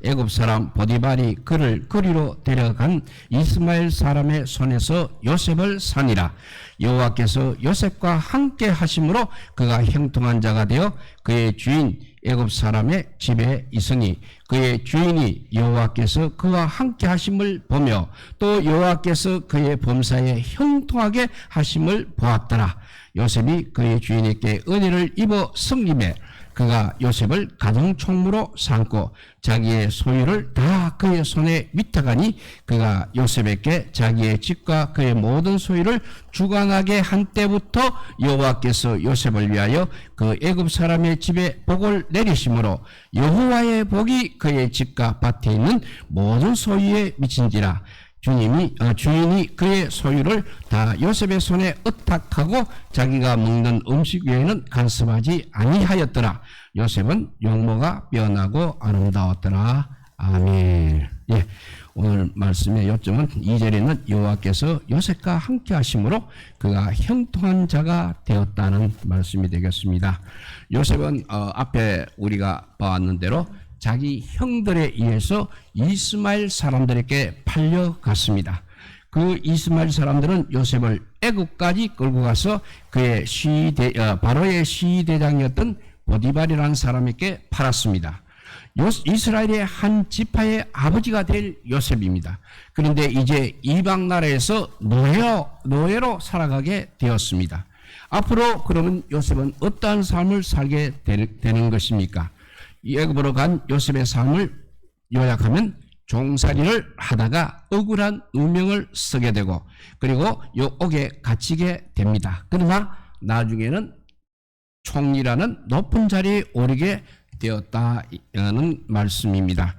애굽 사람 보디발이 그를 거리로 데려간 이스마엘 사람의 손에서 요셉을 사니라. 여호와께서 요셉과 함께 하심으로 그가 형통한 자가 되어 그의 주인 애굽 사람의 집에 있으니 그의 주인이 여호와께서 그와 함께 하심을 보며 또 여호와께서 그의 범사에 형통하게 하심을 보았더라. 요셉이 그의 주인에게 은혜를 입어 승림해 그가 요셉을 가정총무로 삼고 자기의 소유를 다 그의 손에 위탁하니 그가 요셉에게 자기의 집과 그의 모든 소유를 주관하게 한 때부터 여호와께서 요셉을 위하여 그 애굽 사람의 집에 복을 내리심으로 여호와의 복이 그의 집과 밭에 있는 모든 소유에 미친지라. 주인이 그의 소유를 다 요셉의 손에 의탁하고 자기가 먹는 음식 외에는 간섭하지 아니하였더라. 요셉은 용모가 빼어나고 아름다웠더라. 아멘. 예, 오늘 말씀의 요점은 2절에는 여호와께서 요셉과 함께 하심으로 그가 형통한 자가 되었다는 말씀이 되겠습니다. 요셉은 앞에 우리가 봐왔는 대로 자기 형들에 의해서 이스마엘 사람들에게 팔려갔습니다. 그 이스마엘 사람들은 요셉을 애굽까지 끌고 가서 그의 바로의 시대장이었던 보디발이라는 사람에게 팔았습니다. 이스라엘의 한 지파의 아버지가 될 요셉입니다. 그런데 이제 이방 나라에서 노예로 살아가게 되었습니다. 앞으로 그러면 요셉은 어떠한 삶을 살게 되는 것입니까? 애굽으로 간 요셉의 삶을 요약하면 종살이를 하다가 억울한 누명을 쓰게 되고 그리고 옥에 갇히게 됩니다. 그러나 나중에는 총리라는 높은 자리에 오르게 되었다는 말씀입니다.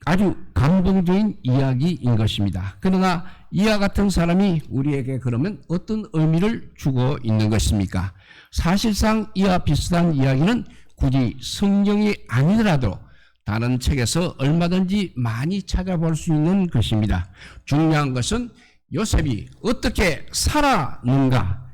아주 감동적인 이야기인 것입니다. 그러나 이와 같은 사람이 우리에게 그러면 어떤 의미를 주고 있는 것입니까? 사실상 이와 비슷한 이야기는 굳이 성경이 아니더라도 다른 책에서 얼마든지 많이 찾아볼 수 있는 것입니다. 중요한 것은 요셉이 어떻게 살았는가,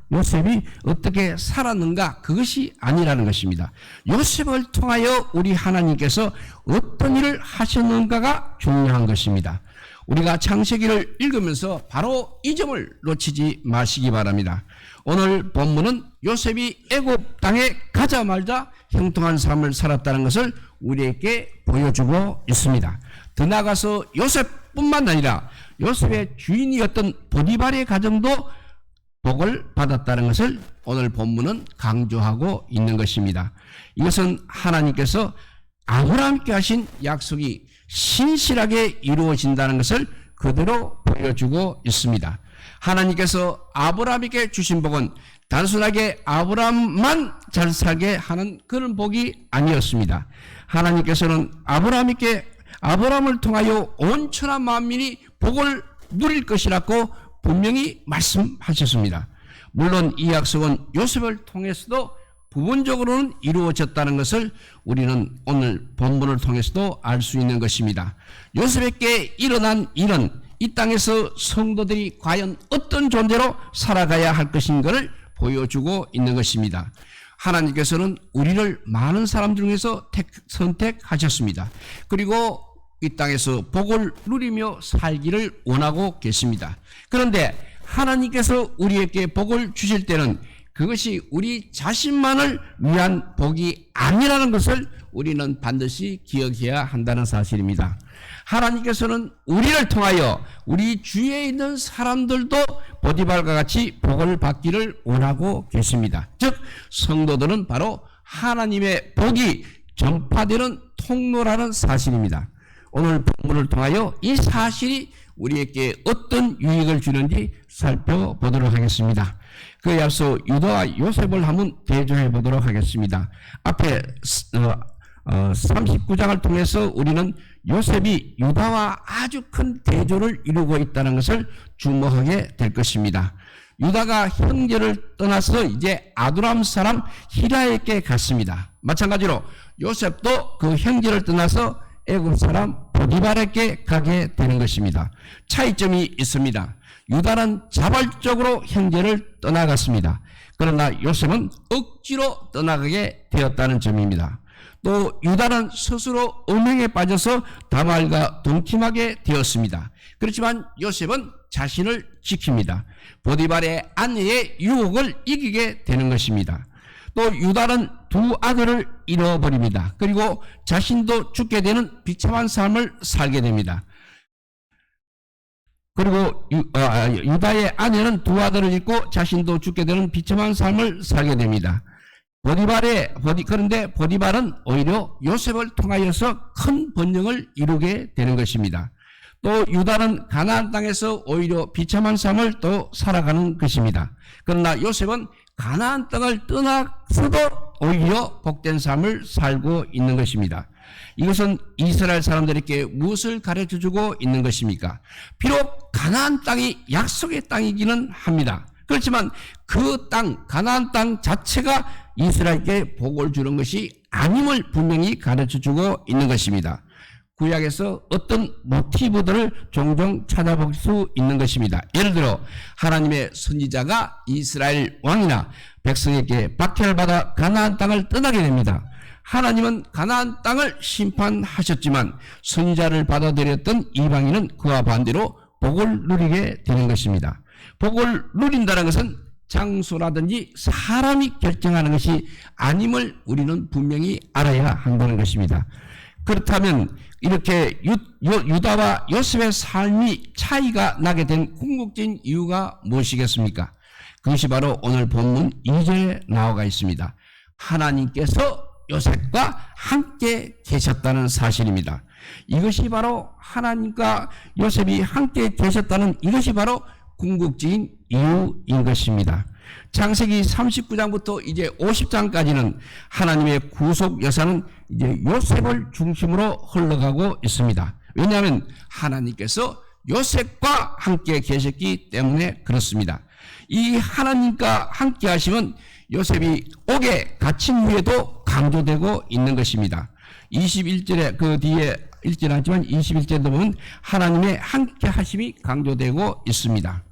그것이 아니라는 것입니다. 요셉을 통하여 우리 하나님께서 어떤 일을 하셨는가가 중요한 것입니다. 우리가 창세기를 읽으면서 바로 이 점을 놓치지 마시기 바랍니다. 오늘 본문은 요셉이 애굽 땅에 가자마자 형통한 삶을 살았다는 것을 우리에게 보여주고 있습니다. 더 나아가서 요셉뿐만 아니라 요셉의 주인이었던 보디발의 가정도 복을 받았다는 것을 오늘 본문은 강조하고 있는 것입니다. 이것은 하나님께서 아브라함께 하신 약속이 신실하게 이루어진다는 것을 그대로 보여주고 있습니다. 하나님께서 아브라함에게 주신 복은 단순하게 아브라함만 잘 살게 하는 그런 복이 아니었습니다. 하나님께서는 아브라함을 통하여 온 천하 만민이 복을 누릴 것이라고 분명히 말씀하셨습니다. 물론 이 약속은 요셉을 통해서도 부분적으로는 이루어졌다는 것을 우리는 오늘 본문을 통해서도 알 수 있는 것입니다. 요셉에게 일어난 일은 이 땅에서 성도들이 과연 어떤 존재로 살아가야 할 것인가를 보여주고 있는 것입니다. 하나님께서는 우리를 많은 사람들 중에서 선택하셨습니다. 그리고 이 땅에서 복을 누리며 살기를 원하고 계십니다. 그런데 하나님께서 우리에게 복을 주실 때는 그것이 우리 자신만을 위한 복이 아니라는 것을 우리는 반드시 기억해야 한다는 사실입니다. 하나님께서는 우리를 통하여 우리 주위에 있는 사람들도 보디발과 같이 복을 받기를 원하고 계십니다. 즉 성도들은 바로 하나님의 복이 전파되는 통로라는 사실입니다. 오늘 본문을 통하여 이 사실이 우리에게 어떤 유익을 주는지 살펴보도록 하겠습니다. 그에 앞서 유다와 요셉을 한번 대조해 보도록 하겠습니다. 앞에 39장을 통해서 우리는 요셉이 유다와 아주 큰 대조를 이루고 있다는 것을 주목하게 될 것입니다. 유다가 형제를 떠나서 이제 아두람 사람 히라에게 갔습니다. 마찬가지로 요셉도 그 형제를 떠나서 애굽 사람 보디발에게 가게 되는 것입니다. 차이점이 있습니다. 유다는 자발적으로 형제를 떠나갔습니다. 그러나 요셉은 억지로 떠나가게 되었다는 점입니다. 또 유다는 스스로 음행에 빠져서 다말과 동침하게 되었습니다. 그렇지만 요셉은 자신을 지킵니다. 보디발의 아내의 유혹을 이기게 되는 것입니다. 또 유다는 두 아들을 잃어버립니다. 그리고 자신도 죽게 되는 비참한 삶을 살게 됩니다. 그리고 유다의 아내는 두 아들을 잃고 자신도 죽게 되는 비참한 삶을 살게 됩니다. 그런데 보디발은 오히려 요셉을 통하여서 큰 번영을 이루게 되는 것입니다. 또 유다는 가나안 땅에서 오히려 비참한 삶을 또 살아가는 것입니다. 그러나 요셉은 가나안 땅을 떠나서도 오히려 복된 삶을 살고 있는 것입니다. 이것은 이스라엘 사람들에게 무엇을 가르쳐주고 있는 것입니까? 비록 가나안 땅이 약속의 땅이기는 합니다. 그렇지만 그 땅, 가나안 땅 자체가 이스라엘에게 복을 주는 것이 아님을 분명히 가르쳐주고 있는 것입니다. 구약에서 어떤 모티브들을 종종 찾아볼 수 있는 것입니다. 예를 들어 하나님의 선지자가 이스라엘 왕이나 백성에게 박해를 받아 가나안 땅을 떠나게 됩니다. 하나님은 가나안 땅을 심판하셨지만 선지자를 받아들였던 이방인은 그와 반대로 복을 누리게 되는 것입니다. 복을 누린다는 것은 장소라든지 사람이 결정하는 것이 아님을 우리는 분명히 알아야 한다는 것입니다. 그렇다면 이렇게 유다와 요셉의 삶이 차이가 나게 된 궁극적인 이유가 무엇이겠습니까? 그것이 바로 오늘 본문 2절에 나와 있습니다. 하나님께서 요셉과 함께 계셨다는 사실입니다. 이것이 바로 하나님과 요셉이 함께 계셨다는 이것이 바로 궁극적인 이유인 것입니다. 창세기 39장부터 이제 50장까지는 하나님의 구속 여사는 이제 요셉을 중심으로 흘러가고 있습니다. 왜냐하면 하나님께서 요셉과 함께 계셨기 때문에 그렇습니다. 이 하나님과 함께 하시면 요셉이 옥에 갇힌 후에도 강조되고 있는 것입니다. 21절에 그 뒤에 읽지는 않지만 21절에도 보면 하나님의 함께 하심이 강조되고 있습니다.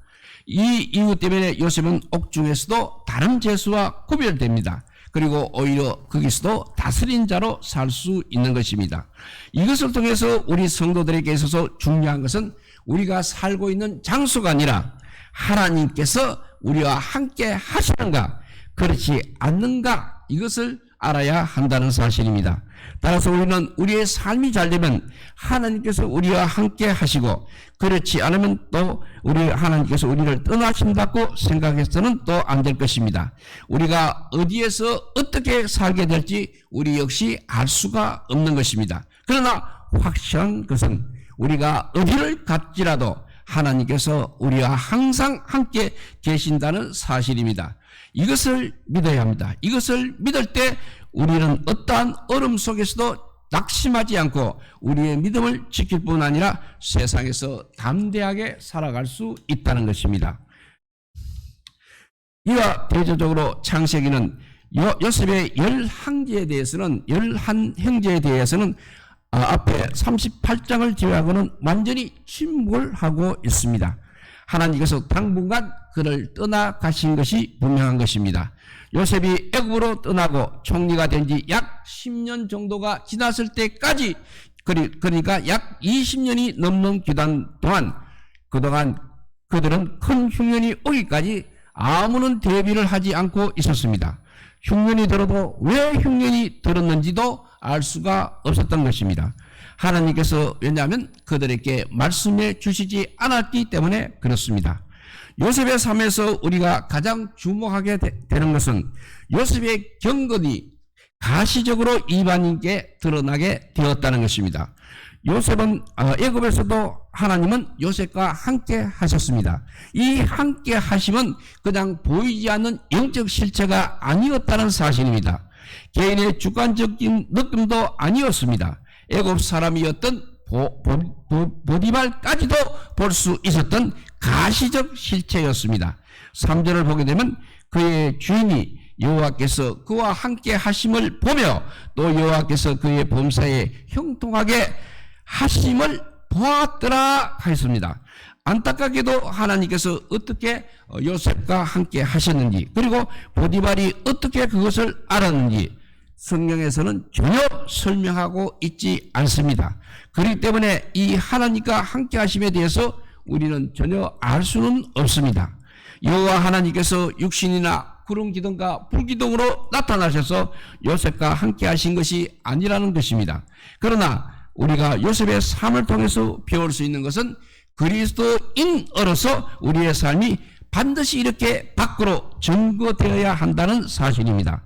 이 이유 때문에 요셉은 옥중에서도 다른 죄수와 구별됩니다. 그리고 오히려 거기서도 다스린 자로 살 수 있는 것입니다. 이것을 통해서 우리 성도들에게 있어서 중요한 것은 우리가 살고 있는 장소가 아니라 하나님께서 우리와 함께 하시는가 그렇지 않는가 이것을 알아야 한다는 사실입니다. 따라서 우리는 우리의 삶이 잘 되면 하나님께서 우리와 함께 하시고 그렇지 않으면 또 하나님께서 우리를 떠나신다고 생각해서는 또 안 될 것입니다. 우리가 어디에서 어떻게 살게 될지 우리 역시 알 수가 없는 것입니다. 그러나 확실한 것은 우리가 어디를 갈지라도 하나님께서 우리와 항상 함께 계신다는 사실입니다. 이것을 믿어야 합니다. 이것을 믿을 때 우리는 어떠한 얼음 속에서도 낙심하지 않고 우리의 믿음을 지킬 뿐 아니라 세상에서 담대하게 살아갈 수 있다는 것입니다. 이와 대조적으로 창세기는 요셉의 11형제에 대해서는 앞에 38장을 제외하고는 완전히 침묵을 하고 있습니다. 하나님께서 당분간 그를 떠나가신 것이 분명한 것입니다. 요셉이 애굽으로 떠나고 총리가 된 지 약 10년 정도가 지났을 때까지 그러니까 약 20년이 넘는 기간 동안 그동안 그들은 큰 흉년이 오기까지 아무런 대비를 하지 않고 있었습니다. 흉년이 들어도 왜 흉년이 들었는지도 알 수가 없었던 것입니다. 하나님께서 왜냐하면 그들에게 말씀해 주시지 않았기 때문에 그렇습니다. 요셉의 삶에서 우리가 가장 주목하게 되는 것은 요셉의 경건이 가시적으로 이방인께 드러나게 되었다는 것입니다. 요셉은 애굽에서도 하나님은 요셉과 함께 하셨습니다. 이 함께 하심은 그냥 보이지 않는 영적 실체가 아니었다는 사실입니다. 개인의 주관적인 느낌도 아니었습니다. 애굽 사람이었던 보디발까지도 볼 수 있었던 가시적 실체였습니다. 3절을 보게 되면 그의 주인이 여호와께서 그와 함께 하심을 보며 또 여호와께서 그의 범사에 형통하게 하심을 보았더라 하였습니다. 안타깝게도 하나님께서 어떻게 요셉과 함께 하셨는지 그리고 보디발이 어떻게 그것을 알았는지 성경에서는 전혀 설명하고 있지 않습니다. 그렇기 때문에 이 하나님과 함께 하심에 대해서 우리는 전혀 알 수는 없습니다. 여호와 하나님께서 육신이나 구름 기둥과 불 기둥으로 나타나셔서 요셉과 함께 하신 것이 아니라는 것입니다. 그러나 우리가 요셉의 삶을 통해서 배울 수 있는 것은 그리스도인으로서 우리의 삶이 반드시 이렇게 밖으로 증거되어야 한다는 사실입니다.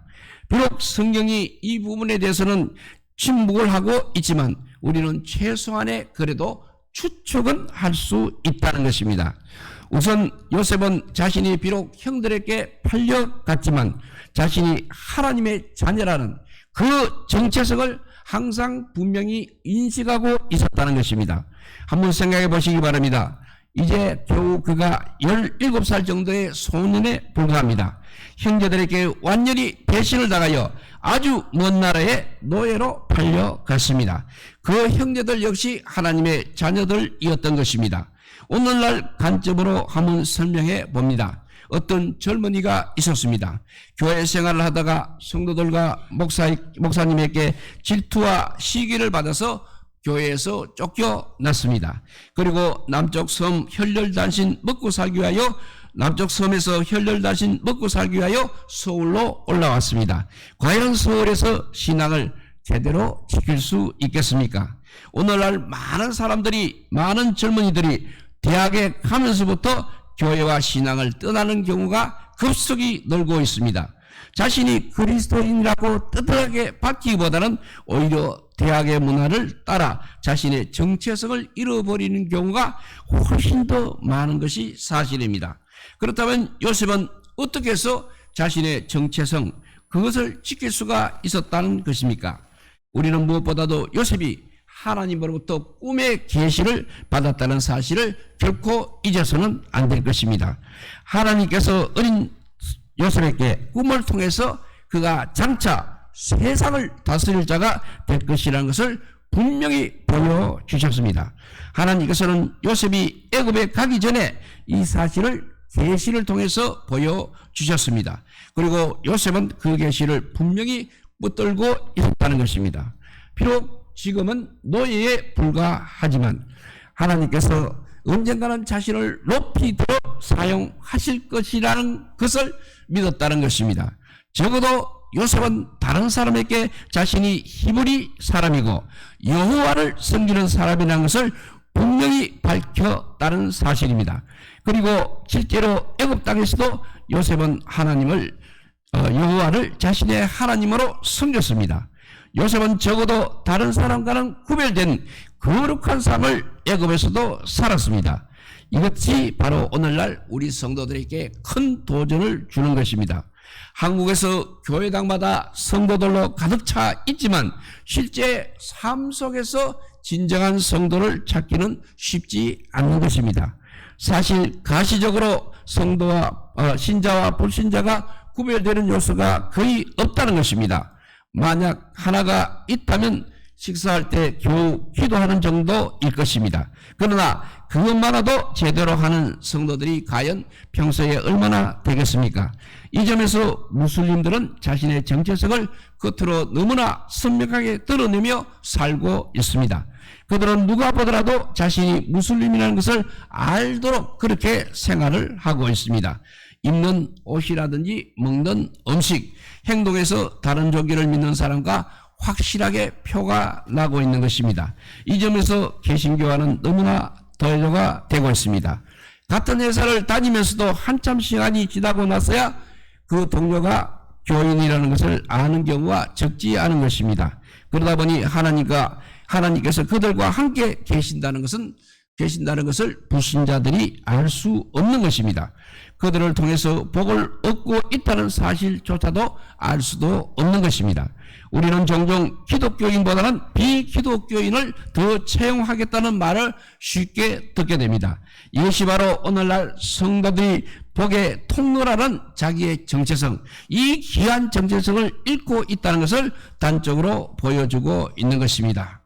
비록 성경이 이 부분에 대해서는 침묵을 하고 있지만 우리는 최소한의 그래도 추측은 할 수 있다는 것입니다. 우선 요셉은 자신이 비록 형들에게 팔려갔지만 자신이 하나님의 자녀라는 그 정체성을 항상 분명히 인식하고 있었다는 것입니다. 한번 생각해 보시기 바랍니다. 이제 겨우 그가 17살 정도의 소년에 불과합니다. 형제들에게 완전히 배신을 당하여 아주 먼 나라의 노예로 팔려갔습니다. 그 형제들 역시 하나님의 자녀들이었던 것입니다. 오늘날 관점으로 한번 설명해 봅니다. 어떤 젊은이가 있었습니다. 교회 생활을 하다가 성도들과 목사님에게 질투와 시기를 받아서 교회에서 쫓겨났습니다. 그리고 남쪽 섬 혈혈단신 먹고 살기 위하여 남쪽 섬에서 혈혈단신 먹고 살기 위하여 서울로 올라왔습니다. 과연 서울에서 신앙을 제대로 지킬 수 있겠습니까? 오늘날 많은 사람들이, 많은 젊은이들이 대학에 가면서부터 교회와 신앙을 떠나는 경우가 급속히 늘고 있습니다. 자신이 그리스도인이라고 떳떳하게 밝히기보다는 오히려 대학의 문화를 따라 자신의 정체성을 잃어버리는 경우가 훨씬 더 많은 것이 사실입니다. 그렇다면 요셉은 어떻게 해서 자신의 정체성, 그것을 지킬 수가 있었다는 것입니까? 우리는 무엇보다도 요셉이 하나님으로부터 꿈의 계시를 받았다는 사실을 결코 잊어서는 안 될 것입니다. 하나님께서 어린 요셉에게 꿈을 통해서 그가 장차 세상을 다스릴 자가 될 것이라는 것을 분명히 보여주셨습니다. 하나님께서는 요셉이 애굽에 가기 전에 이 사실을 계시를 통해서 보여주셨습니다. 그리고 요셉은 그 계시를 분명히 붙들고 있었다는 것입니다. 비록 지금은 노예에 불과하지만 하나님께서 언젠가는 자신을 높이 들어 사용하실 것이라는 것을 믿었다는 것입니다. 적어도 요셉은 다른 사람에게 자신이 히브리 사람이고 여호와를 섬기는 사람이라는 것을 분명히 밝혔다는 사실입니다. 그리고 실제로 애굽 땅에서도 요셉은 하나님을 여호와를 자신의 하나님으로 섬겼습니다. 요셉은 적어도 다른 사람과는 구별된 거룩한 삶을 애굽에서도 살았습니다. 이것이 바로 오늘날 우리 성도들에게 큰 도전을 주는 것입니다. 한국에서 교회당마다 성도들로 가득 차 있지만 실제 삶 속에서 진정한 성도를 찾기는 쉽지 않는 것입니다. 사실 가시적으로 성도와 신자와 불신자가 구별되는 요소가 거의 없다는 것입니다. 만약 하나가 있다면 식사할 때 겨우 기도하는 정도일 것입니다. 그러나 그것만으로도 제대로 하는 성도들이 과연 평소에 얼마나 되겠습니까? 이 점에서 무슬림들은 자신의 정체성을 겉으로 너무나 선명하게 드러내며 살고 있습니다. 그들은 누가 보더라도 자신이 무슬림이라는 것을 알도록 그렇게 생활을 하고 있습니다. 입는 옷이라든지 먹는 음식, 행동에서 다른 종교를 믿는 사람과 확실하게 표가 나고 있는 것입니다. 이 점에서 개신교와는 너무나 더해가 되고 있습니다. 같은 회사를 다니면서도 한참 시간이 지나고 나서야 그 동료가 교인이라는 것을 아는 경우가 적지 않은 것입니다. 그러다 보니 하나님께서 그들과 함께 계신다는 것을 불신자들이 알 수 없는 것입니다. 그들을 통해서 복을 얻고 있다는 사실조차도 알 수도 없는 것입니다. 우리는 종종 기독교인보다는 비기독교인을 더 채용하겠다는 말을 쉽게 듣게 됩니다. 이것이 바로 오늘날 성도들이 복의 통로라는 자기의 정체성, 이 귀한 정체성을 잃고 있다는 것을 단적으로 보여주고 있는 것입니다.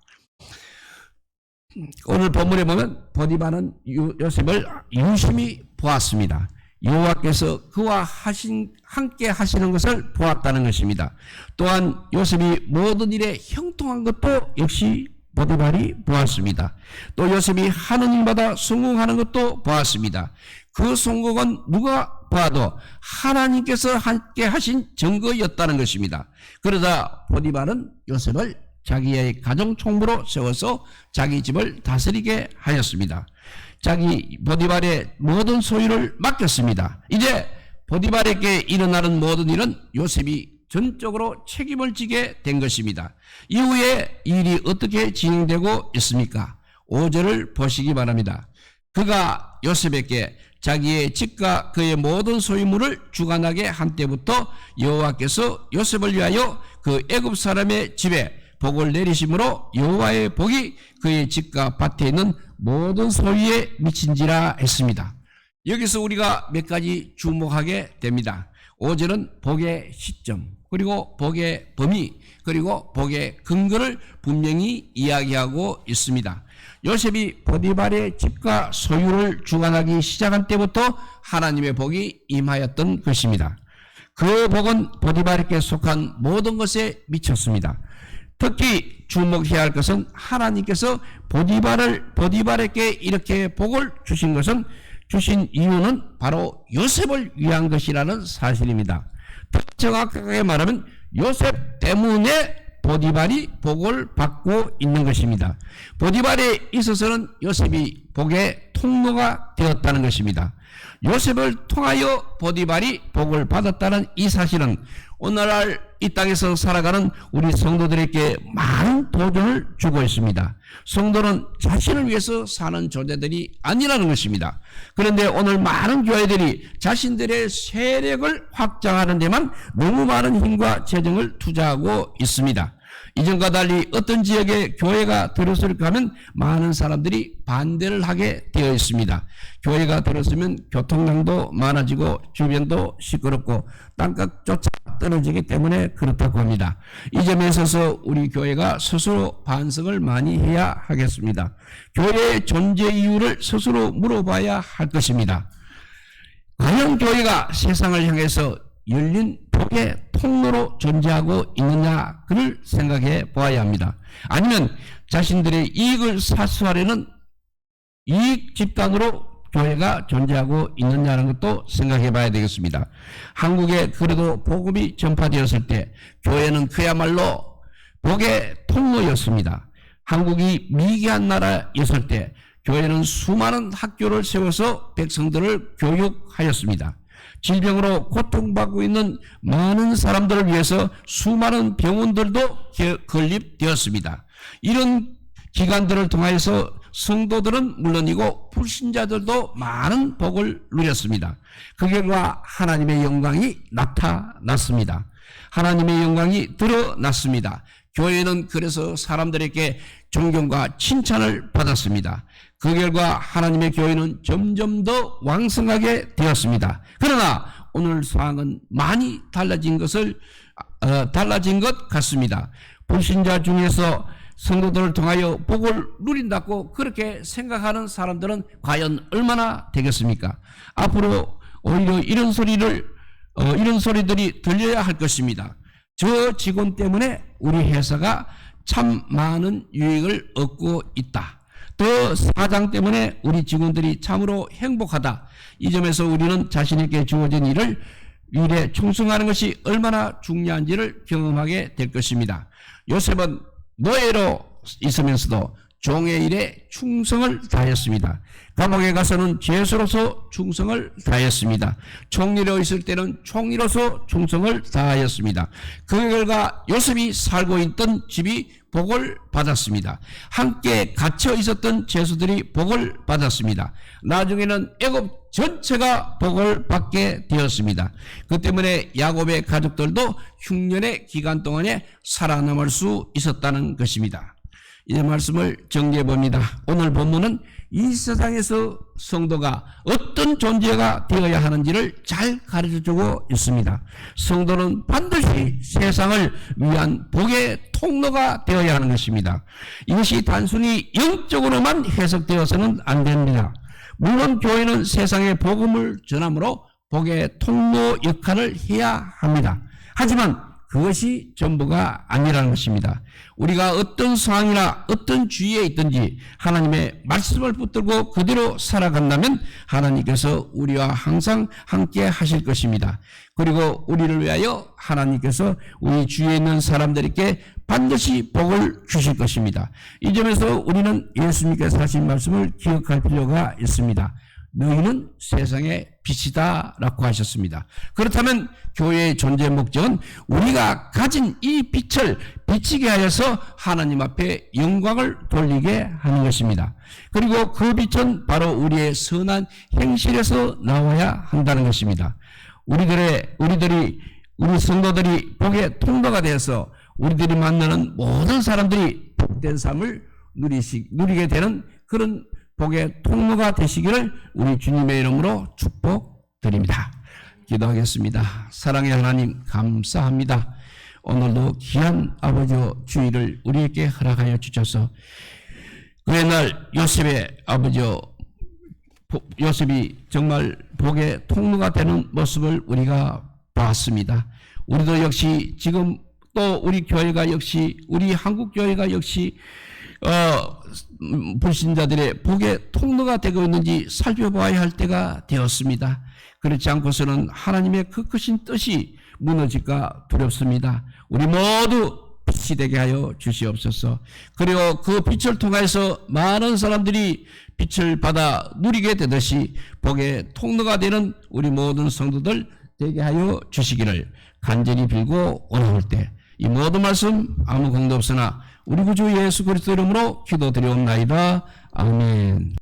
오늘 본문에 보면 보디바는 요셉을 유심히 보았습니다. 여호와께서 그와 함께 하시는 것을 보았다는 것입니다. 또한 요셉이 모든 일에 형통한 것도 역시 보디발이 보았습니다. 또 요셉이 하는 일마다 성공하는 것도 보았습니다. 그 성공은 누가 봐도 하나님께서 함께 하신 증거였다는 것입니다. 그러다 보디발은 요셉을 자기의 가정 총무로 세워서 자기 집을 다스리게 하였습니다. 자기 보디발의 모든 소유를 맡겼습니다. 이제 보디발에게 일어나는 모든 일은 요셉이 전적으로 책임을 지게 된 것입니다. 이후에 일이 어떻게 진행되고 있습니까? 5절을 보시기 바랍니다. 그가 요셉에게 자기의 집과 그의 모든 소유물을 주관하게 한 때부터 여호와께서 요셉을 위하여 그 애굽 사람의 집에 복을 내리심으로 여호와의 복이 그의 집과 밭에 있는 모든 소유에 미친지라 했습니다. 여기서 우리가 몇 가지 주목하게 됩니다. 5절은 복의 시점, 그리고 복의 범위, 그리고 복의 근거를 분명히 이야기하고 있습니다. 요셉이 보디발의 집과 소유를 주관하기 시작한 때부터 하나님의 복이 임하였던 것입니다. 그 복은 보디발에게 속한 모든 것에 미쳤습니다. 특히 주목해야 할 것은 하나님께서 보디발에게 이렇게 복을 주신 이유는 바로 요셉을 위한 것이라는 사실입니다. 더 정확하게 말하면 요셉 때문에 보디발이 복을 받고 있는 것입니다. 보디발에 있어서는 요셉이 복의 통로가 되었다는 것입니다. 요셉을 통하여 보디발이 복을 받았다는 이 사실은 오늘날 이 땅에서 살아가는 우리 성도들에게 많은 도전을 주고 있습니다. 성도는 자신을 위해서 사는 존재들이 아니라는 것입니다. 그런데 오늘 많은 교회들이 자신들의 세력을 확장하는 데만 너무 많은 힘과 재정을 투자하고 있습니다. 이전과 달리 어떤 지역에 교회가 들어설까 하면 많은 사람들이 반대를 하게 되어 있습니다. 교회가 들어서면 교통량도 많아지고 주변도 시끄럽고 땅값조차 떨어지기 때문에 그렇다고 합니다. 이 점에 있어서 우리 교회가 스스로 반성을 많이 해야 하겠습니다. 교회의 존재 이유를 스스로 물어봐야 할 것입니다. 과연 교회가 세상을 향해서 열린 복의 통로로 존재하고 있느냐, 그를 생각해 보아야 합니다. 아니면 자신들의 이익을 사수하려는 이익 집단으로 교회가 존재하고 있느냐는 것도 생각해 봐야 되겠습니다. 한국에 그래도 복음이 전파되었을 때 교회는 그야말로 복의 통로였습니다. 한국이 미개한 나라였을 때 교회는 수많은 학교를 세워서 백성들을 교육하였습니다. 질병으로 고통받고 있는 많은 사람들을 위해서 수많은 병원들도 건립되었습니다. 이런 기관들을 통해서 성도들은 물론이고 불신자들도 많은 복을 누렸습니다. 그 결과 하나님의 영광이 나타났습니다. 하나님의 영광이 드러났습니다. 교회는 그래서 사람들에게 존경과 칭찬을 받았습니다. 그 결과 하나님의 교회는 점점 더 왕성하게 되었습니다. 그러나 오늘 상황은 많이 달라진 것 같습니다. 불신자 중에서 성도들을 통하여 복을 누린다고 그렇게 생각하는 사람들은 과연 얼마나 되겠습니까? 앞으로 오히려 이런 소리들이 들려야 할 것입니다. 저 직원 때문에 우리 회사가 참 많은 유익을 얻고 있다. 더 사장 때문에 우리 직원들이 참으로 행복하다. 이 점에서 우리는 자신에게 주어진 일에 충성하는 것이 얼마나 중요한지를 경험하게 될 것입니다. 요셉은 노예로 있으면서도 종의 일에 충성을 다했습니다. 감옥에 가서는 죄수로서 충성을 다했습니다. 총리로 있을 때는 총리로서 충성을 다하였습니다. 그 결과 요셉이 살고 있던 집이 복을 받았습니다. 함께 갇혀 있었던 죄수들이 복을 받았습니다. 나중에는 애굽 전체가 복을 받게 되었습니다. 그 때문에 야곱의 가족들도 흉년의 기간 동안에 살아남을 수 있었다는 것입니다. 이 말씀을 정리해 봅니다. 오늘 본문은 이 세상에서 성도가 어떤 존재가 되어야 하는지를 잘 가르쳐주고 있습니다. 성도는 반드시 세상을 위한 복의 통로가 되어야 하는 것입니다. 이것이 단순히 영적으로만 해석되어서는 안 됩니다. 물론 교회는 세상에 복음을 전함으로 복의 통로 역할을 해야 합니다. 하지만 그것이 전부가 아니라는 것입니다. 우리가 어떤 상황이나 어떤 주위에 있든지 하나님의 말씀을 붙들고 그대로 살아간다면 하나님께서 우리와 항상 함께 하실 것입니다. 그리고 우리를 위하여 하나님께서 우리 주위에 있는 사람들에게 반드시 복을 주실 것입니다. 이 점에서 우리는 예수님께서 하신 말씀을 기억할 필요가 있습니다. 너희는 세상의 빛이다 라고 하셨습니다. 그렇다면 교회의 존재 목적은 우리가 가진 이 빛을 비치게 하여서 하나님 앞에 영광을 돌리게 하는 것입니다. 그리고 그 빛은 바로 우리의 선한 행실에서 나와야 한다는 것입니다. 우리 성도들이 복의 통로가 되어서 우리들이 만나는 모든 사람들이 복된 삶을 누리게 되는 그런 복의 통로가 되시기를 우리 주님의 이름으로 축복드립니다. 기도하겠습니다. 사랑의 하나님 감사합니다. 오늘도 귀한 아버지의 주의를 우리에게 허락하여 주셔서 그의 날 요셉의 아버지요 요셉이 정말 복의 통로가 되는 모습을 우리가 봤습니다. 우리도 역시 지금 또 우리 교회가 역시 우리 한국교회가 역시 불신자들의 복의 통로가 되고 있는지 살펴봐야 할 때가 되었습니다. 그렇지 않고서는 하나님의 그 크신 뜻이 무너질까 두렵습니다. 우리 모두 빛이 되게 하여 주시옵소서. 그리고 그 빛을 통해서 많은 사람들이 빛을 받아 누리게 되듯이 복의 통로가 되는 우리 모든 성도들 되게 하여 주시기를 간절히 빌고 원할 때 이 모든 말씀 아무 공도 없으나 우리 구주 예수 그리스도 이름으로 기도드리옵나이다. 아멘.